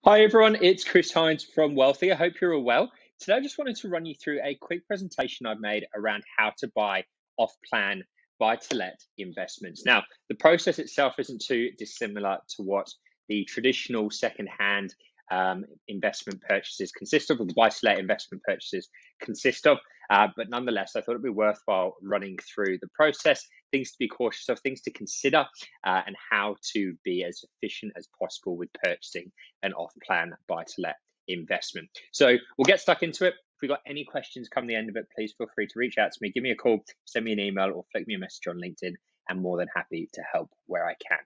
Hi everyone, it's Chris Hines from Wealthy. I hope you're all well. Today I just wanted to run you through a quick presentation I've made around how to buy off-plan buy-to-let investments. Now, the process itself isn't too dissimilar to what the traditional second-hand investment purchases consist of, or the buy-to-let investment purchases consist of. But nonetheless, I thought it'd be worthwhile running through the process, things to be cautious of, things to consider, and how to be as efficient as possible with purchasing an off-plan buy-to-let investment. So we'll get stuck into it. If you've got any questions come the end of it, please feel free to reach out to me, give me a call, send me an email, or flick me a message on LinkedIn. I'm more than happy to help where I can.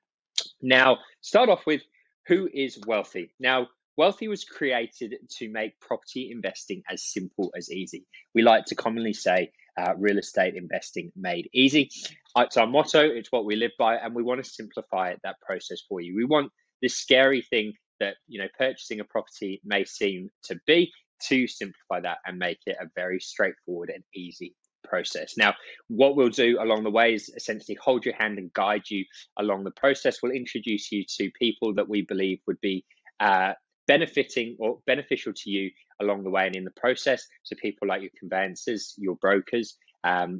Now, start off with who is Wealthy. Now, Wealthy was created to make property investing as simple as easy. We like to commonly say real estate investing made easy. It's our motto, it's what we live by, and we want to simplify that process for you. We want this scary thing that purchasing a property may seem to be, to simplify that and make it a very straightforward and easy process. Now, what we'll do along the way is essentially hold your hand and guide you along the process. We'll introduce you to people that we believe would be benefiting or beneficial to you along the way and in the process. So people like your conveyancers, your brokers,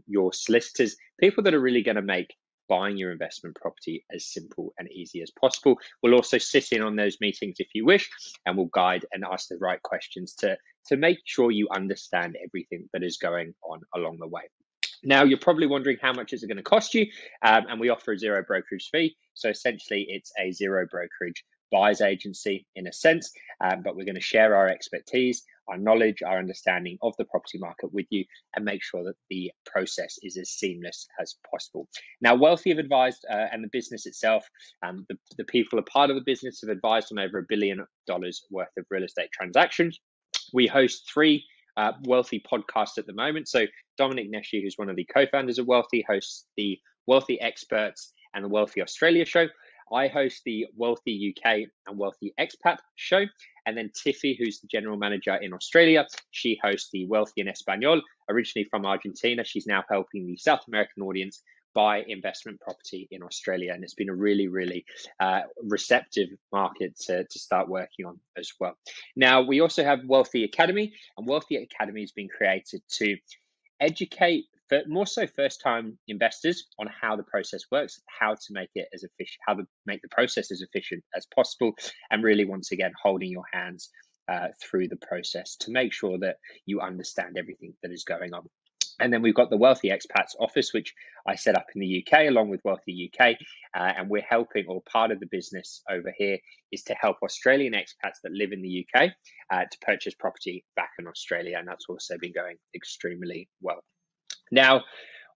your solicitors, people that are really going to make buying your investment property as simple and easy as possible. We'll also sit in on those meetings if you wish, and we'll guide and ask the right questions to make sure you understand everything that is going on along the way. Now, you're probably wondering how much is it going to cost you, and we offer a zero brokerage fee. So essentially, it's a zero brokerage buyer's agency in a sense, but we're going to share our expertise, our knowledge, our understanding of the property market with you and make sure that the process is as seamless as possible. Now, Wealthy have advised, and the business itself, the people a part of the business have advised on over $1 billion worth of real estate transactions. We host three Wealthy podcasts at the moment. So Dominic Neshi, who's one of the co-founders of Wealthy, hosts the Wealthy Experts and the Wealthy Australia show. I host the Wealthy UK and Wealthy Expat show. And then Tiffy, who's the general manager in Australia, she hosts the Wealthy in Espanol, originally from Argentina. She's now helping the South American audience buy investment property in Australia. And it's been a really, really receptive market to start working on as well. Now, we also have Wealthy Academy, and Wealthy Academy has been created to educate more so first-time investors on how the process works, how to make it as efficient, how to make the process as efficient as possible, and really, once again, holding your hands through the process to make sure that you understand everything that is going on. And then we've got the Wealthy Expats office, which I set up in the UK along with Wealthy UK. And we're helping, or part of the business over here is to help Australian expats that live in the UK to purchase property back in Australia. And that's also been going extremely well. Now,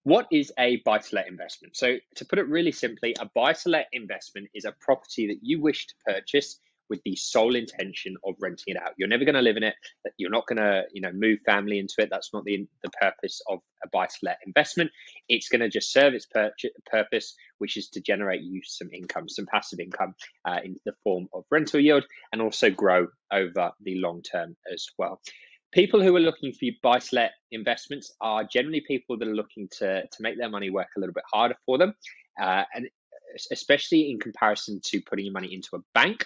what is a buy-to-let investment? So to put it really simply, a buy-to-let investment is a property that you wish to purchase with the sole intention of renting it out. You're never going to live in it. You're not going to, move family into it. That's not the purpose of a buy-to-let investment. It's going to just serve its purpose, which is to generate you some income, some passive income in the form of rental yield, and also grow over the long term as well. People who are looking for buy-to-let investments are generally people that are looking to make their money work a little bit harder for them, and especially in comparison to putting your money into a bank.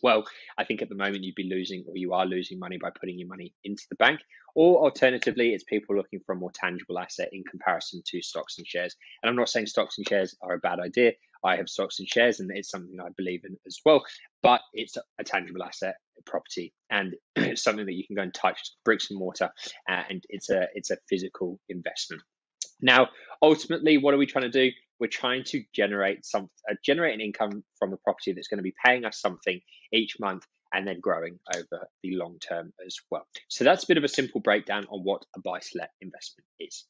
Well, I think at the moment you'd be losing, or you are losing money by putting your money into the bank. Or alternatively, it's people looking for a more tangible asset in comparison to stocks and shares. And I'm not saying stocks and shares are a bad idea. I have stocks and shares, and it's something I believe in as well. But it's a tangible asset, property, and something that you can go and touch, bricks and mortar, and it's a physical investment. Now, ultimately, what are we trying to do? We're trying to generate an income from the property that's going to be paying us something each month and then growing over the long term as well. So that's a bit of a simple breakdown on what a buy-to-let investment is.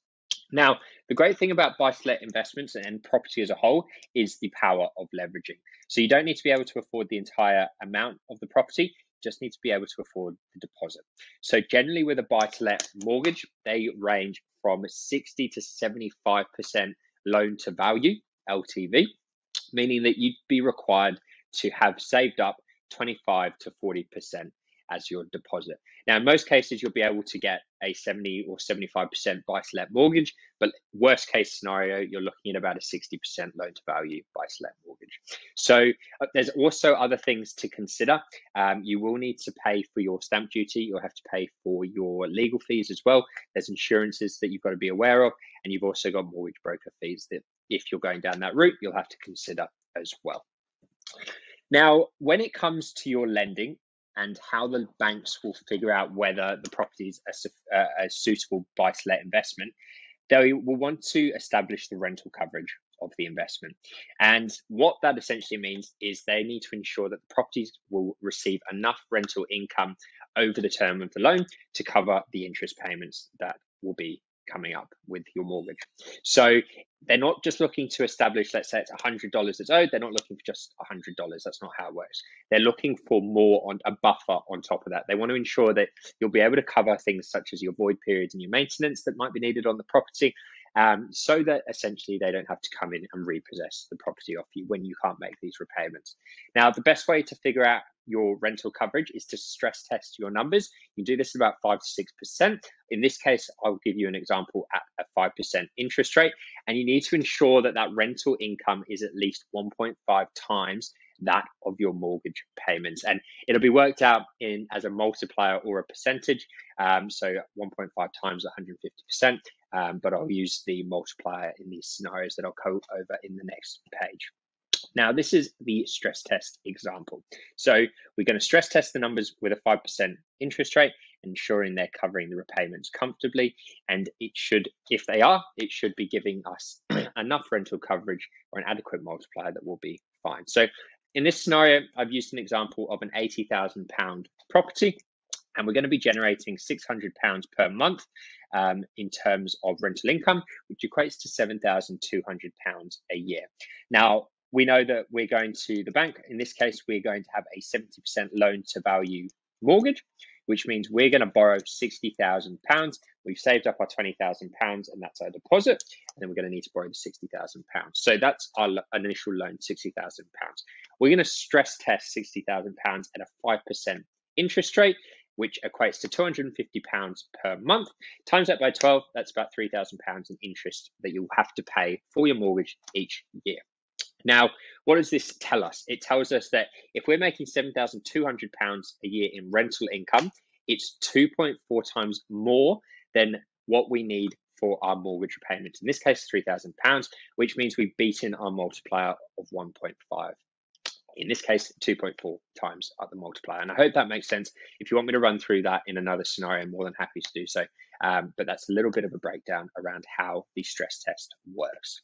Now, the great thing about buy-to-let investments and property as a whole is the power of leveraging. So you don't need to be able to afford the entire amount of the property, you just need to be able to afford the deposit. So generally with a buy-to-let mortgage, they range from 60 to 75% loan to value, LTV, meaning that you'd be required to have saved up 25 to 40% as your deposit. Now, in most cases, you'll be able to get a 70 or 75% buy-to-let mortgage, but worst case scenario, you're looking at about a 60% loan to value buy-to-let mortgage. So there's also other things to consider. You will need to pay for your stamp duty. You'll have to pay for your legal fees as well. There's insurances that you've got to be aware of, and you've also got mortgage broker fees that if you're going down that route, you'll have to consider as well. Now, when it comes to your lending and how the banks will figure out whether the property is a suitable buy-to-let investment, they will want to establish the rental coverage of the investment. And what that essentially means is they need to ensure that the properties will receive enough rental income over the term of the loan to cover the interest payments that will be coming up with your mortgage. So they're not just looking to establish, let's say it's $100 that's owed, they're not looking for just $100. That's not how it works. They're looking for more on a buffer on top of that. They want to ensure that you'll be able to cover things such as your void periods and your maintenance that might be needed on the property, so that essentially they don't have to come in and repossess the property off you when you can't make these repayments. Now, the best way to figure out your rental coverage is to stress test your numbers. You do this about 5 to 6%. In this case, I'll give you an example at a 5% interest rate, and you need to ensure that that rental income is at least 1.5 times that of your mortgage payments, and it'll be worked out in as a multiplier or a percentage. So 1.5 times 150%, but I'll use the multiplier in these scenarios that I'll go over in the next page. Now, this is the stress test example. So we're going to stress test the numbers with a 5% interest rate, ensuring they're covering the repayments comfortably. And it should, if they are, it should be giving us enough rental coverage or an adequate multiplier that will be fine. So in this scenario, I've used an example of an £80,000 property, and we're going to be generating £600 per month in terms of rental income, which equates to £7,200 a year. Now, we know that we're going to the bank. In this case, we're going to have a 70% loan to value mortgage, which means we're going to borrow £60,000. We've saved up our £20,000 and that's our deposit. And then we're going to need to borrow the £60,000. So that's our initial loan, £60,000. We're going to stress test £60,000 at a 5% interest rate, which equates to £250 per month. Times that by 12, that's about £3,000 in interest that you'll have to pay for your mortgage each year. Now, what does this tell us? It tells us that if we're making £7,200 a year in rental income, it's 2.4 times more than what we need for our mortgage repayment. In this case, £3,000, which means we've beaten our multiplier of 1.5. In this case, 2.4 times the multiplier. And I hope that makes sense. If you want me to run through that in another scenario, I'm more than happy to do so. But that's a little bit of a breakdown around how the stress test works.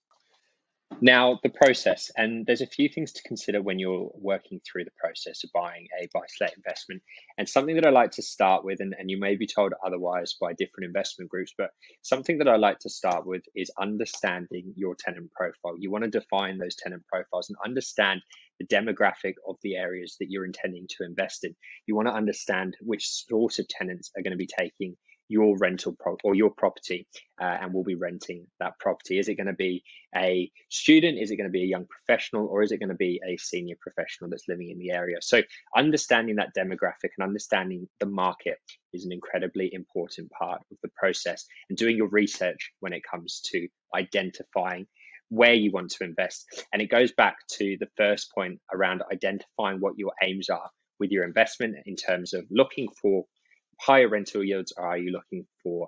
Now, the process, and there's a few things to consider when you're working through the process of buying a buy-to-let investment. And something that I like to start with, and you may be told otherwise by different investment groups, but something that I like to start with is understanding your tenant profile. You want to define those tenant profiles and understand the demographic of the areas that you're intending to invest in. You want to understand which sort of tenants are going to be taking your rental or your property and will be renting that property. Is it going to be a student? Is it going to be a young professional? Or is it going to be a senior professional that's living in the area? So understanding that demographic and understanding the market is an incredibly important part of the process, and doing your research when it comes to identifying where you want to invest. And it goes back to the first point around identifying what your aims are with your investment in terms of looking for higher rental yields, or are you looking for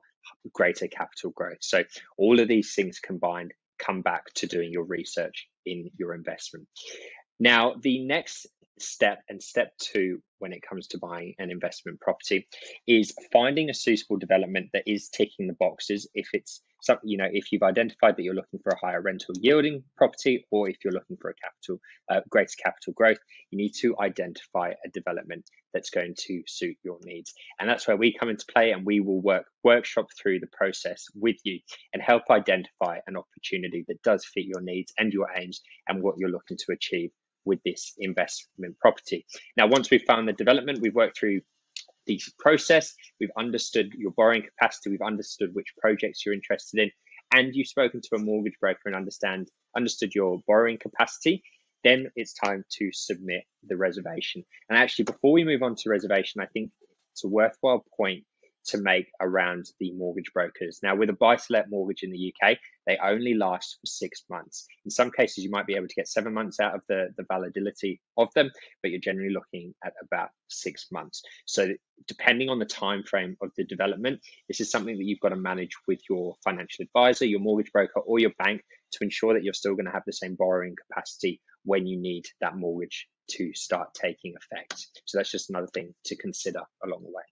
greater capital growth? So all of these things combined come back to doing your research in your investment. Now, the next step, and step two when it comes to buying an investment property, is finding a suitable development that is ticking the boxes. If it's something, if you've identified that you're looking for a higher rental yielding property, or if you're looking for a greater capital growth, you need to identify a development that's going to suit your needs. And that's where we come into play, and we will workshop through the process with you and help identify an opportunity that does fit your needs and your aims and what you're looking to achieve with this investment property. Now, once we've found the development, we've worked through the process, we've understood your borrowing capacity, we've understood which projects you're interested in, and you've spoken to a mortgage broker and understood your borrowing capacity, then it's time to submit the reservation. And actually, before we move on to reservation, I think It's a worthwhile point to make around the mortgage brokers. Now, with a buy-to-let mortgage in the UK, they only last for 6 months. In some cases, you might be able to get 7 months out of the validity of them, but you're generally looking at about 6 months. So depending on the time frame of the development, this is something that you've got to manage with your financial advisor, your mortgage broker, or your bank to ensure that you're still going to have the same borrowing capacity when you need that mortgage to start taking effect. So that's just another thing to consider along the way.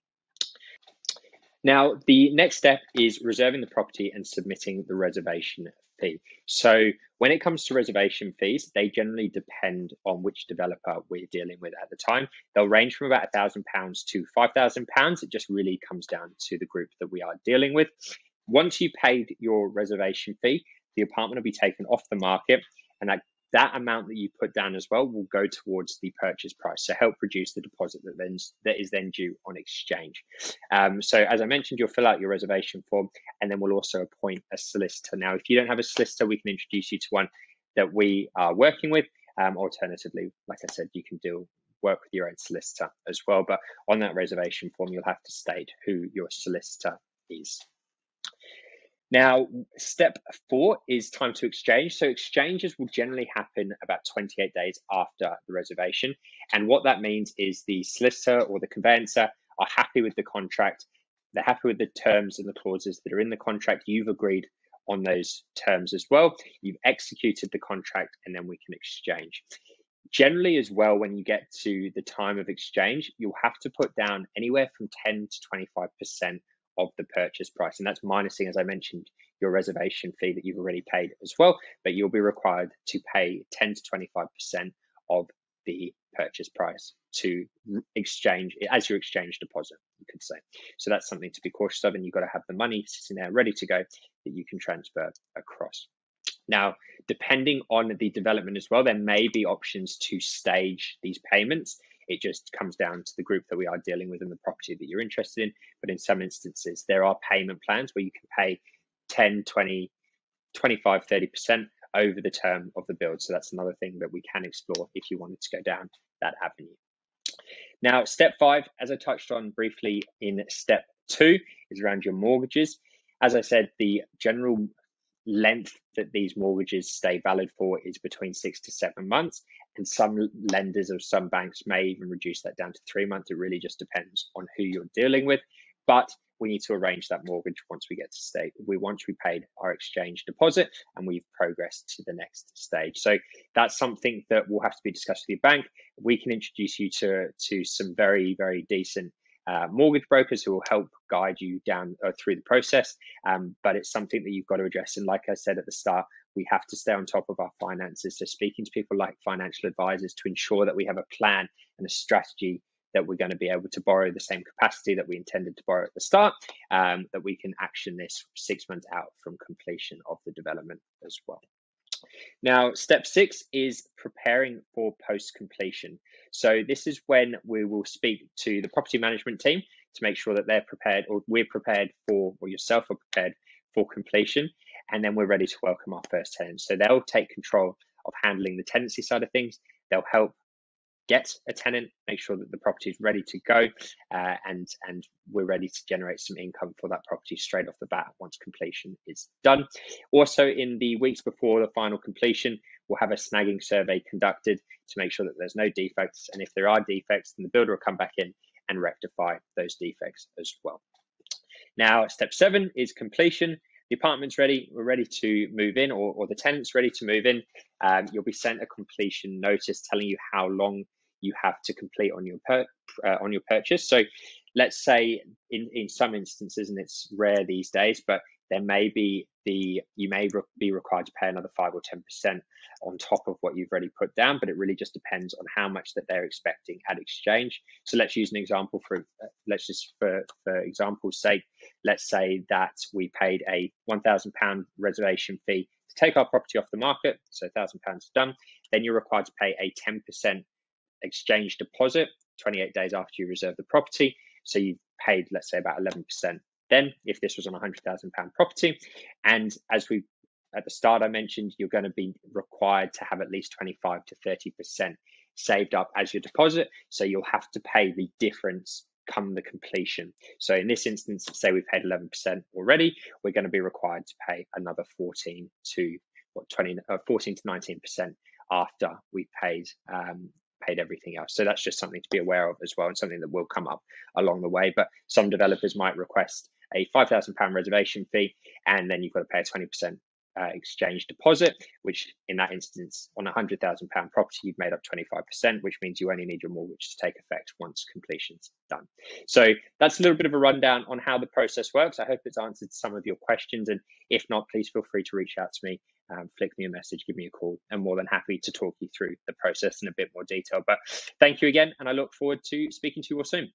Now, the next step is reserving the property and submitting the reservation fee. So when it comes to reservation fees, they generally depend on which developer we're dealing with at the time. They'll range from about £1,000 to £5,000. It just really comes down to the group that we are dealing with. Once you paid your reservation fee, the apartment will be taken off the market, and that amount that you put down as well will go towards the purchase price, so help reduce the deposit that is then due on exchange. So as I mentioned, you'll fill out your reservation form, and then we'll also appoint a solicitor. Now, if you don't have a solicitor, we can introduce you to one that we are working with. Alternatively, like I said, you can work with your own solicitor as well. But on that reservation form, you'll have to state who your solicitor is. Now, step 4 is time to exchange. So exchanges will generally happen about 28 days after the reservation. And what that means is the solicitor or the conveyancer are happy with the contract. They're happy with the terms and the clauses that are in the contract. You've agreed on those terms as well. You've executed the contract, and then we can exchange. Generally as well, when you get to the time of exchange, you'll have to put down anywhere from 10 to 25% of the purchase price, and that's minusing, as I mentioned, your reservation fee that you've already paid as well, but you'll be required to pay 10 to 25% of the purchase price to exchange as your exchange deposit, you could say. So that's something to be cautious of, and you've got to have the money sitting there ready to go that you can transfer across. Now, depending on the development as well, there may be options to stage these payments. It just comes down to the group that we are dealing with and the property that you're interested in. But in some instances, there are payment plans where you can pay 10, 20, 25, 30% over the term of the build. So that's another thing that we can explore if you wanted to go down that avenue. Now, step 5, as I touched on briefly in step 2, is around your mortgages. As I said, the general length that these mortgages stay valid for is between 6 to 7 months, and some lenders or some banks may even reduce that down to 3 months. It really just depends on who you're dealing with, but we need to arrange that mortgage once we get to stage. Once we paid our exchange deposit and we've progressed to the next stage. So that's something that will have to be discussed with your bank. We can introduce you to some very, very decent mortgage brokers who will help guide you down through the process, but it's something that you've got to address. And like I said at the start, we have to stay on top of our finances. So speaking to people like financial advisors to ensure that we have a plan and a strategy that we're going to be able to borrow the same capacity that we intended to borrow at the start, that we can action this 6 months out from completion of the development as well. Now, step 6 is preparing for post-completion. So this is when we will speak to the property management team to make sure that they're prepared, or we're prepared for, or yourself are prepared for completion, and then we're ready to welcome our first tenants. So they'll take control of handling the tenancy side of things. They'll help get a tenant, make sure that the property is ready to go, and we're ready to generate some income for that property straight off the bat once completion is done. Also, in the weeks before the final completion, we'll have a snagging survey conducted to make sure that there's no defects, and if there are defects, then the builder will come back in and rectify those defects as well. Now, step 7 is completion. The apartment's ready, we're ready to move in, or the tenant's ready to move in. You'll be sent a completion notice telling you how long you have to complete on your purchase. So let's say in some instances, and it's rare these days, but there may be you may be required to pay another 5 or 10% on top of what you've already put down, but it really just depends on how much that they're expecting at exchange. So let's use an example for example's sake. Let's say that we paid a £1,000 reservation fee to take our property off the market, so £1,000 done. Then you're required to pay a 10% exchange deposit 28 days after you reserve the property. So you've paid, let's say, about 11%. Then, if this was on a £100,000 property, and as we at the start I mentioned, you're going to be required to have at least 25 to 30% saved up as your deposit. So you'll have to pay the difference come the completion. So in this instance, say we paid 11% already, we're going to be required to pay another 14 to 19% after we paid everything else. So that's just something to be aware of as well, and something that will come up along the way. But some developers might request a £5,000 reservation fee, and then you've got to pay a 20% exchange deposit, which in that instance, on a £100,000 property, you've made up 25%, which means you only need your mortgage to take effect once completion's done. So that's a little bit of a rundown on how the process works. I hope it's answered some of your questions, and if not, please feel free to reach out to me. Flick me a message, give me a call. I'm more than happy to talk you through the process in a bit more detail. But thank you again, and I look forward to speaking to you all soon.